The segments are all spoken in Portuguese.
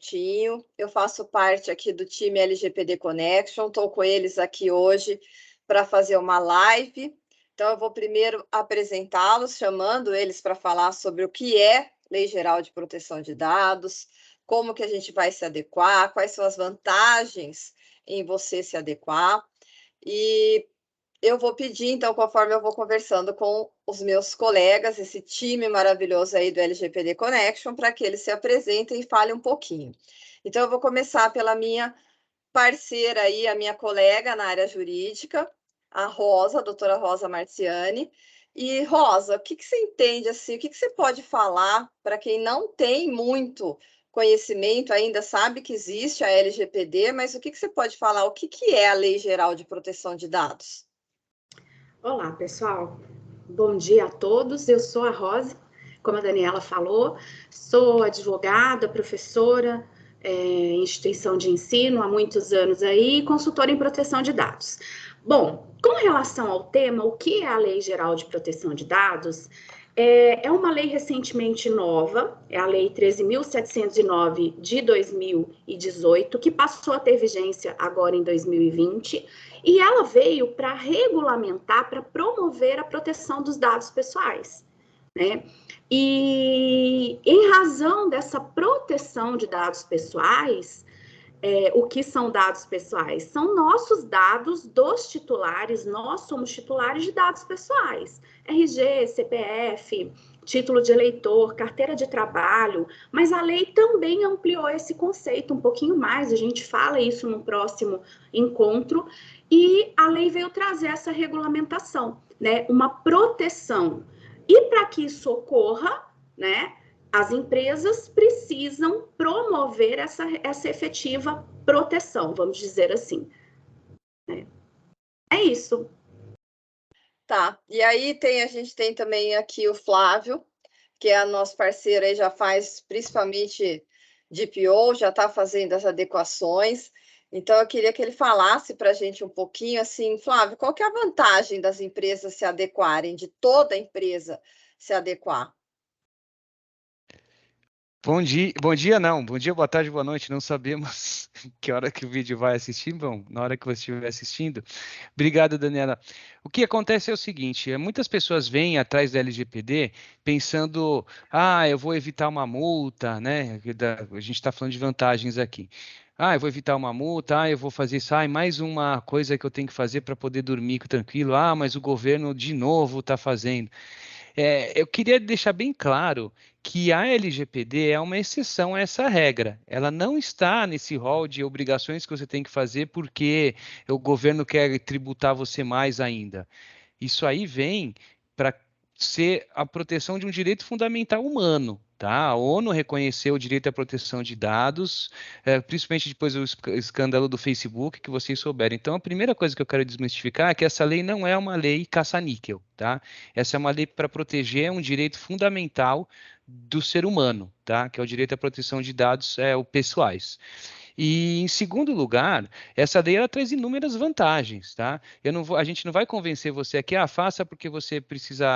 Coutinho, eu faço parte aqui do time LGPD Connection, estou com eles aqui hoje para fazer uma live. Então, eu vou primeiro apresentá-los, chamando eles para falar sobre o que é Lei Geral de Proteção de Dados, como que a gente vai se adequar, quais são as vantagens em você se adequar. E eu vou pedir, então, conforme eu vou conversando com os meus colegas, esse time maravilhoso aí do LGPD Connection, para que eles se apresentem e falem um pouquinho. Então, eu vou começar pela minha parceira aí, a minha colega na área jurídica, a Rosa, a doutora Rosa Marziani. E, Rosa, o que você entende, assim, o que você pode falar para quem não tem muito conhecimento ainda, sabe que existe a LGPD, mas o que você pode falar, o que é a Lei Geral de Proteção de Dados? Olá, pessoal. Bom dia a todos. Eu sou a Rosa, como a Daniela falou, sou advogada, professora, em instituição de ensino há muitos anos aí, e consultora em proteção de dados. Bom, com relação ao tema, o que é a Lei Geral de Proteção de Dados? É uma lei recentemente nova, é a Lei 13.709 de 2018, que passou a ter vigência agora em 2020, e ela veio para regulamentar, para promover a proteção dos dados pessoais, né? E em razão dessa proteção de dados pessoais, o que são dados pessoais? São nossos dados dos titulares, nós somos titulares de dados pessoais. RG, CPF, título de eleitor, carteira de trabalho, mas a lei também ampliou esse conceito um pouquinho mais, a gente fala isso no próximo encontro, e a lei veio trazer essa regulamentação, né? Uma proteção. E para que isso ocorra, né? As empresas precisam promover essa efetiva proteção, vamos dizer assim. É isso. Tá, e aí a gente tem também aqui o Flávio, que é nosso parceiro aí, já faz principalmente DPO, já está fazendo as adequações. Então, eu queria que ele falasse para a gente um pouquinho, assim, Flávio, qual que é a vantagem das empresas se adequarem, de toda empresa se adequar? Bom dia não, bom dia, boa tarde, boa noite, não sabemos que hora que o vídeo vai assistir, bom, na hora que você estiver assistindo. Obrigado, Daniela. O que acontece é o seguinte, muitas pessoas vêm atrás da LGPD pensando, eu vou evitar uma multa, né, a gente está falando de vantagens aqui. Eu vou evitar uma multa, eu vou fazer isso, mais uma coisa que eu tenho que fazer para poder dormir tranquilo, mas o governo de novo está fazendo. Eu queria deixar bem claro que a LGPD é uma exceção a essa regra. Ela não está nesse rol de obrigações que você tem que fazer porque o governo quer tributar você mais ainda. Isso aí vem para ser a proteção de um direito fundamental humano. Tá? A ONU reconheceu o direito à proteção de dados, principalmente depois do escândalo do Facebook, que vocês souberam. Então, a primeira coisa que eu quero desmistificar é que essa lei não é uma lei caça-níquel. Tá? Essa é uma lei para proteger um direito fundamental do ser humano, tá? Que é o direito à proteção de dados pessoais. E, em segundo lugar, essa lei ela traz inúmeras vantagens, tá? A gente não vai convencer você aqui, faça porque você precisa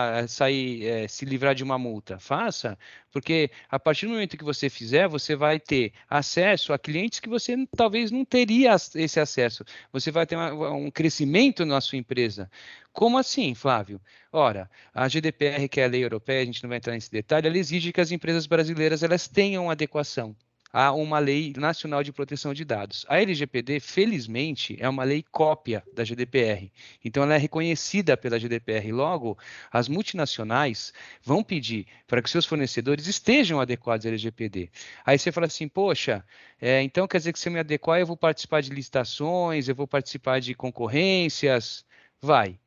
se livrar de uma multa. Faça, porque a partir do momento que você fizer, você vai ter acesso a clientes que você talvez não teria esse acesso. Você vai ter um crescimento na sua empresa. Como assim, Flávio? Ora, a GDPR, que é a lei europeia, a gente não vai entrar nesse detalhe, ela exige que as empresas brasileiras elas tenham adequação a uma lei nacional de proteção de dados. A LGPD, felizmente, é uma lei cópia da GDPR. Então, ela é reconhecida pela GDPR. Logo, as multinacionais vão pedir para que seus fornecedores estejam adequados à LGPD. Aí você fala assim, poxa, então quer dizer que se eu me adequar, eu vou participar de licitações, eu vou participar de concorrências? Vai.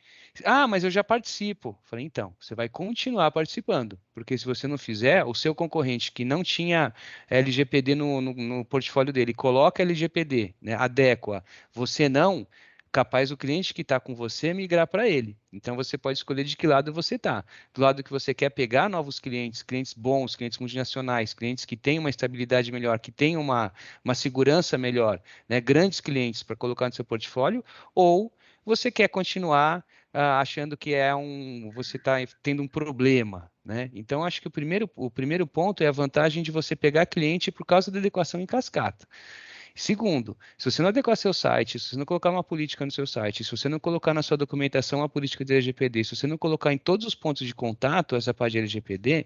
Mas eu já participo. Falei, então, você vai continuar participando, porque se você não fizer, o seu concorrente que não tinha LGPD no portfólio dele, coloca LGPD, né, adequa, você não, capaz o cliente que está com você migrar para ele. Então você pode escolher de que lado você está. Do lado que você quer pegar novos clientes, clientes bons, clientes multinacionais, clientes que têm uma estabilidade melhor, que têm uma segurança melhor, né, grandes clientes para colocar no seu portfólio, ou você quer continuar achando que você está tendo um problema, né? Então, acho que o primeiro ponto é a vantagem de você pegar cliente por causa da adequação em cascata. Segundo, se você não adequar seu site, se você não colocar uma política no seu site, se você não colocar na sua documentação a política de LGPD, se você não colocar em todos os pontos de contato essa parte de LGPD,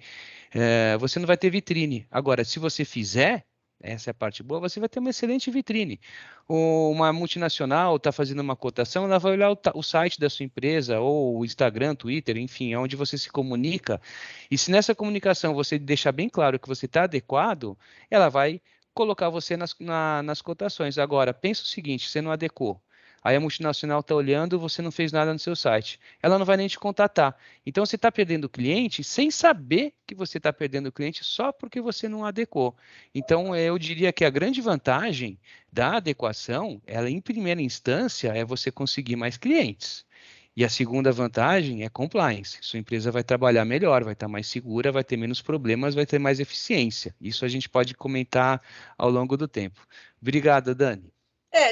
você não vai ter vitrine. Agora, se você fizer, essa é a parte boa, você vai ter uma excelente vitrine. Uma multinacional está fazendo uma cotação, ela vai olhar o site da sua empresa, ou o Instagram, Twitter, enfim, onde você se comunica, e se nessa comunicação você deixar bem claro que você está adequado, ela vai colocar você nas cotações. Agora, pensa o seguinte, você não adequou. Aí a multinacional está olhando, você não fez nada no seu site. Ela não vai nem te contatar. Então, você está perdendo o cliente sem saber que você está perdendo o cliente só porque você não adequou. Então, eu diria que a grande vantagem da adequação, ela em primeira instância, é você conseguir mais clientes. E a segunda vantagem é compliance. Sua empresa vai trabalhar melhor, vai estar mais segura, vai ter menos problemas, vai ter mais eficiência. Isso a gente pode comentar ao longo do tempo. Obrigado, Dani.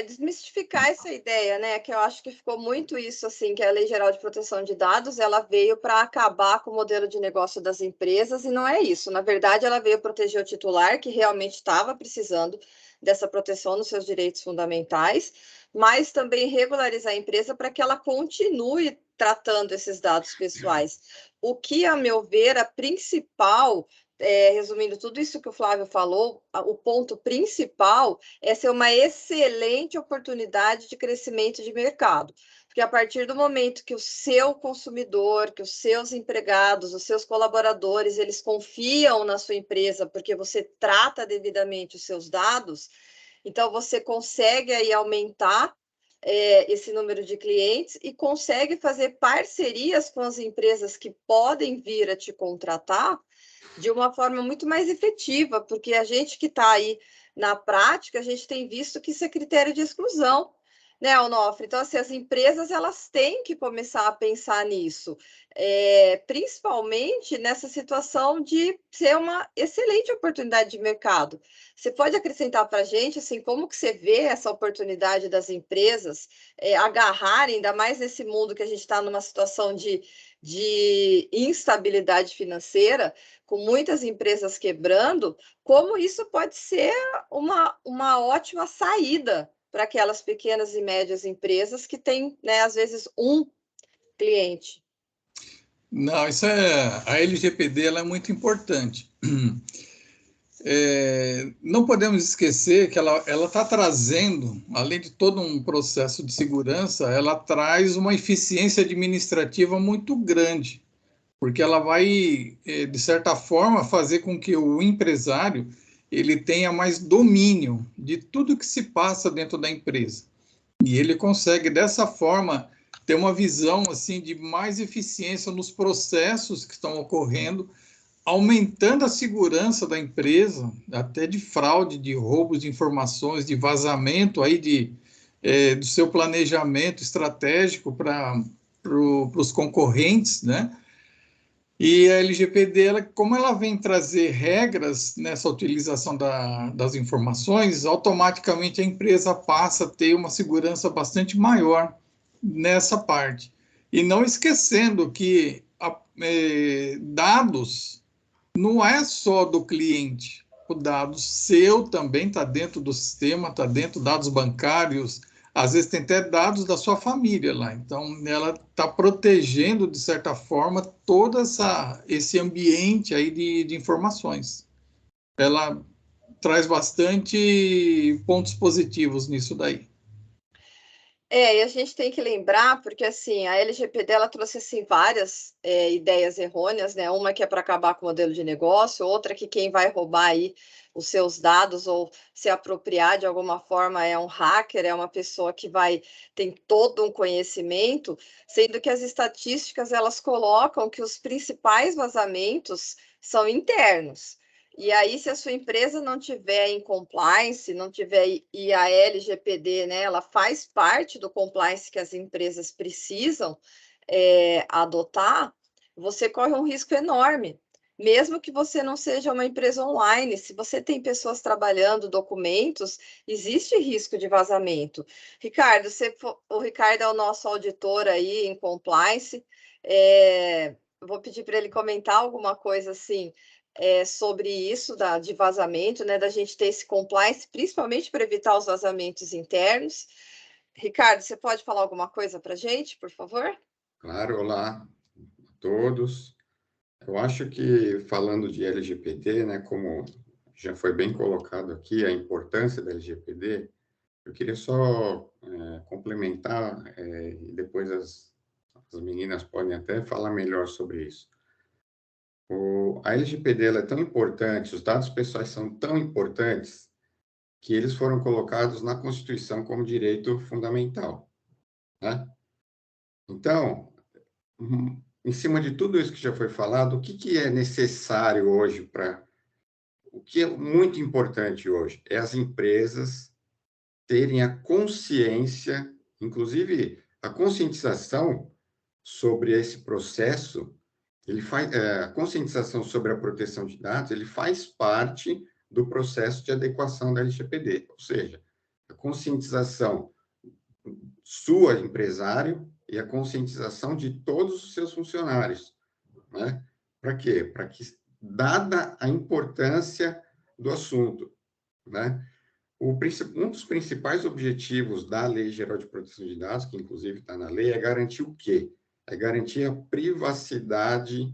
Desmistificar essa ideia, né? Que eu acho que ficou muito isso, assim, que a Lei Geral de Proteção de Dados, ela veio para acabar com o modelo de negócio das empresas, e não é isso. Na verdade, ela veio proteger o titular, que realmente estava precisando dessa proteção nos seus direitos fundamentais, mas também regularizar a empresa para que ela continue tratando esses dados pessoais. O que, a meu ver, a principal, resumindo tudo isso que o Flávio falou, o ponto principal é ser uma excelente oportunidade de crescimento de mercado. Porque a partir do momento que o seu consumidor, que os seus empregados, os seus colaboradores, eles confiam na sua empresa porque você trata devidamente os seus dados, então você consegue aí aumentar esse número de clientes e consegue fazer parcerias com as empresas que podem vir a te contratar de uma forma muito mais efetiva, porque a gente que está aí na prática, a gente tem visto que isso é critério de exclusão, né, Onofre? Então, assim, as empresas elas têm que começar a pensar nisso, principalmente nessa situação de ser uma excelente oportunidade de mercado. Você pode acrescentar para a gente, assim, como que você vê essa oportunidade das empresas agarrarem, ainda mais nesse mundo que a gente está numa situação de instabilidade financeira, com muitas empresas quebrando, como isso pode ser uma ótima saída para aquelas pequenas e médias empresas que têm, né, às vezes, um cliente. Não, a LGPD ela é muito importante. Não podemos esquecer que ela está trazendo, além de todo um processo de segurança, ela traz uma eficiência administrativa muito grande, porque ela vai, de certa forma, fazer com que o empresário ele tenha mais domínio de tudo que se passa dentro da empresa. E ele consegue, dessa forma, ter uma visão assim de mais eficiência nos processos que estão ocorrendo, aumentando a segurança da empresa, até de fraude, de roubos de informações, de vazamento aí do seu planejamento estratégico para os concorrentes, né? E a LGPD, como ela vem trazer regras nessa utilização das informações, automaticamente a empresa passa a ter uma segurança bastante maior nessa parte. E não esquecendo que dados não é só do cliente, o dado seu também está dentro do sistema, está dentro de dados bancários, às vezes tem até dados da sua família lá. Então, ela está protegendo, de certa forma, todo esse ambiente aí de informações. Ela traz bastante pontos positivos nisso daí. E a gente tem que lembrar, porque assim, a LGPD ela trouxe assim, várias ideias errôneas, né? Uma que é para acabar com o modelo de negócio, outra que quem vai roubar aí os seus dados ou se apropriar de alguma forma é um hacker, é uma pessoa que tem todo um conhecimento, sendo que as estatísticas elas colocam que os principais vazamentos são internos. E aí, se a sua empresa não tiver em compliance, não tiver, e a LGPD, né, ela faz parte do compliance que as empresas precisam adotar, você corre um risco enorme. mesmo que você não seja uma empresa online, se você tem pessoas trabalhando documentos, existe risco de vazamento. Ricardo, o Ricardo é o nosso auditor aí em compliance, vou pedir para ele comentar alguma coisa assim, sobre isso de vazamento, né, da gente ter esse compliance, principalmente para evitar os vazamentos internos. Ricardo, você pode falar alguma coisa para a gente, por favor? Claro, olá a todos. Eu acho que, falando de LGPD, né, como já foi bem colocado aqui, a importância da LGPD, eu queria só complementar, e depois as meninas podem até falar melhor sobre isso. A LGPD ela é tão importante, os dados pessoais são tão importantes, que eles foram colocados na Constituição como direito fundamental, né? Então, em cima de tudo isso que já foi falado, o que é necessário hoje o que é muito importante hoje é as empresas terem a consciência, inclusive a conscientização sobre esse processo, a conscientização sobre a proteção de dados, ele faz parte do processo de adequação da LGPD, ou seja, a conscientização sua, empresário, e a conscientização de todos os seus funcionários, né? Para quê? Para que, dada a importância do assunto, né? Um dos principais objetivos da Lei Geral de Proteção de Dados, que inclusive está na lei, é garantir o quê? É garantir a privacidade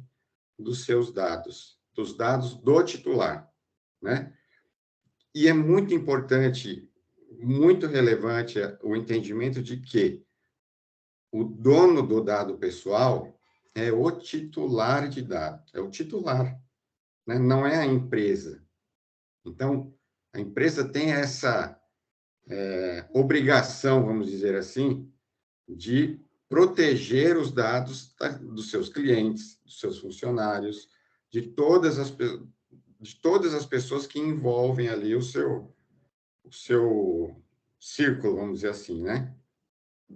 dos seus dados, dos dados do titular, né? E é muito importante, muito relevante o entendimento de que o dono do dado pessoal é o titular de dado, é o titular, né? Não é a empresa. Então, a empresa tem essa obrigação, vamos dizer assim, de proteger os dados dos seus clientes, dos seus funcionários, de todas as pessoas que envolvem ali o seu círculo, vamos dizer assim, né?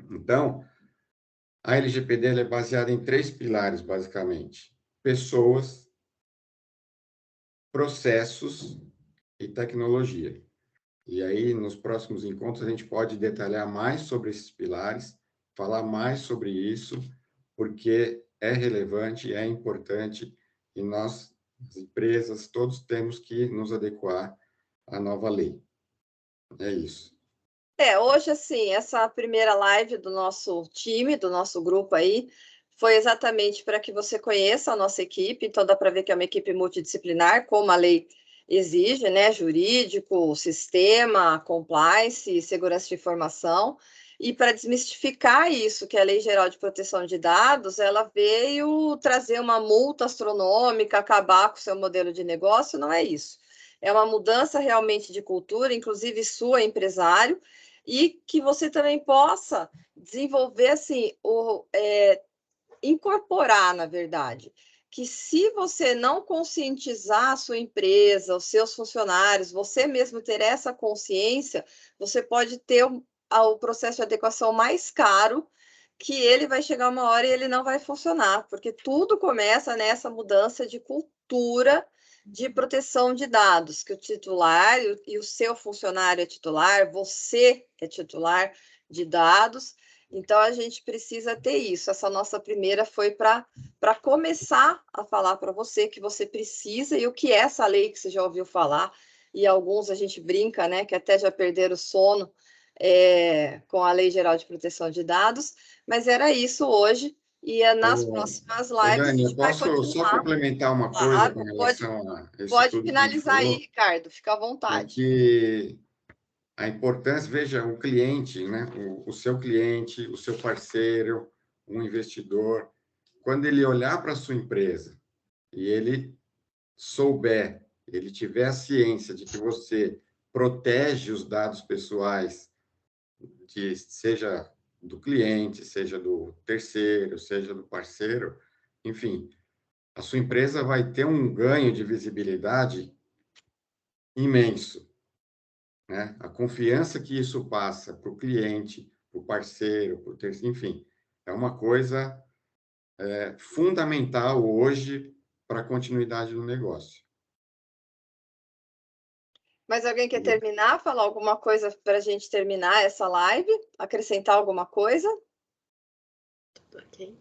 Então, a LGPD ela é baseada em 3 pilares, basicamente: pessoas, processos e tecnologia. E aí, nos próximos encontros, a gente pode detalhar mais sobre esses pilares, falar mais sobre isso, porque é relevante, é importante, e nós, as empresas, todos temos que nos adequar à nova lei. É isso. Hoje, assim, essa primeira live do nosso time, do nosso grupo aí, foi exatamente para que você conheça a nossa equipe. Então, dá para ver que é uma equipe multidisciplinar, como a lei exige, né? Jurídico, sistema, compliance, segurança de informação. E para desmistificar isso, que a Lei Geral de Proteção de Dados, ela veio trazer uma multa astronômica, acabar com o seu modelo de negócio, não é isso. É uma mudança realmente de cultura, inclusive sua, empresário, e que você também possa desenvolver, assim, incorporar, na verdade, que se você não conscientizar a sua empresa, os seus funcionários, você mesmo ter essa consciência, você pode ter o processo de adequação mais caro, que ele vai chegar uma hora e ele não vai funcionar, porque tudo começa nessa mudança de cultura de proteção de dados, que o titular e o seu funcionário é titular, você é titular de dados. Então, a gente precisa ter isso. Essa nossa primeira foi para começar a falar para você que você precisa e o que é essa lei que você já ouviu falar. E alguns a gente brinca, né, que até já perderam o sono com a Lei Geral de Proteção de Dados. Mas era isso hoje. E nas próximas lives a Dani, eu gente vai posso só continuar. complementar uma coisa com Claro, relação a isso pode tudo que a gente finalizar aí, falou? Ricardo. Fica à É vontade. que a importância, veja, o cliente, né? O seu cliente, o seu parceiro, um investidor, quando ele olhar para a sua empresa e ele souber, ele tiver a ciência de que você protege os dados pessoais, seja do cliente, seja do terceiro, seja do parceiro, enfim, a sua empresa vai ter um ganho de visibilidade imenso, né? A confiança que isso passa para o cliente, para o parceiro, para o terceiro, enfim, é uma coisa fundamental hoje para a continuidade do negócio. Mas alguém quer terminar, falar alguma coisa para a gente terminar essa live? Acrescentar alguma coisa? Ok.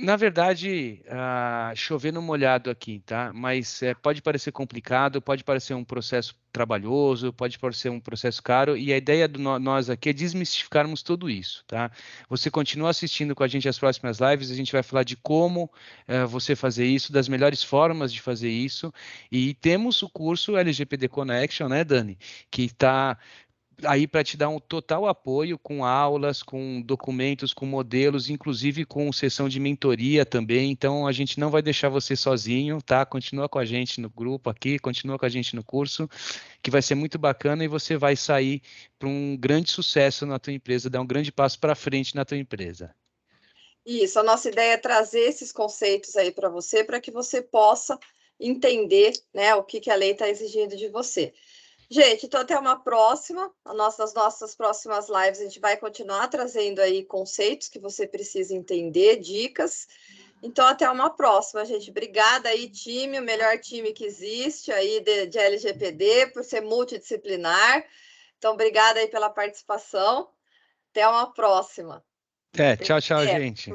Na verdade, chover no molhado aqui, tá? Mas pode parecer complicado, pode parecer um processo trabalhoso, pode parecer um processo caro, e a ideia do nós aqui é desmistificarmos tudo isso, tá? Você continua assistindo com a gente as próximas lives, a gente vai falar de como você fazer isso, das melhores formas de fazer isso, e temos o curso LGPD Connection, né, Dani? Que está aí para te dar um total apoio com aulas, com documentos, com modelos, inclusive com sessão de mentoria também. Então, a gente não vai deixar você sozinho, tá? Continua com a gente no grupo aqui, continua com a gente no curso, que vai ser muito bacana e você vai sair para um grande sucesso na tua empresa, dar um grande passo para frente na tua empresa. Isso, a nossa ideia é trazer esses conceitos aí para que você possa entender, né, o que a lei está exigindo de você. Gente, então até uma próxima. Nas nossas próximas lives, a gente vai continuar trazendo aí conceitos que você precisa entender, dicas. Então, até uma próxima, gente. Obrigada aí, time, o melhor time que existe aí de LGPD, por ser multidisciplinar. Então, obrigada aí pela participação. Até uma próxima. Tchau, É. gente.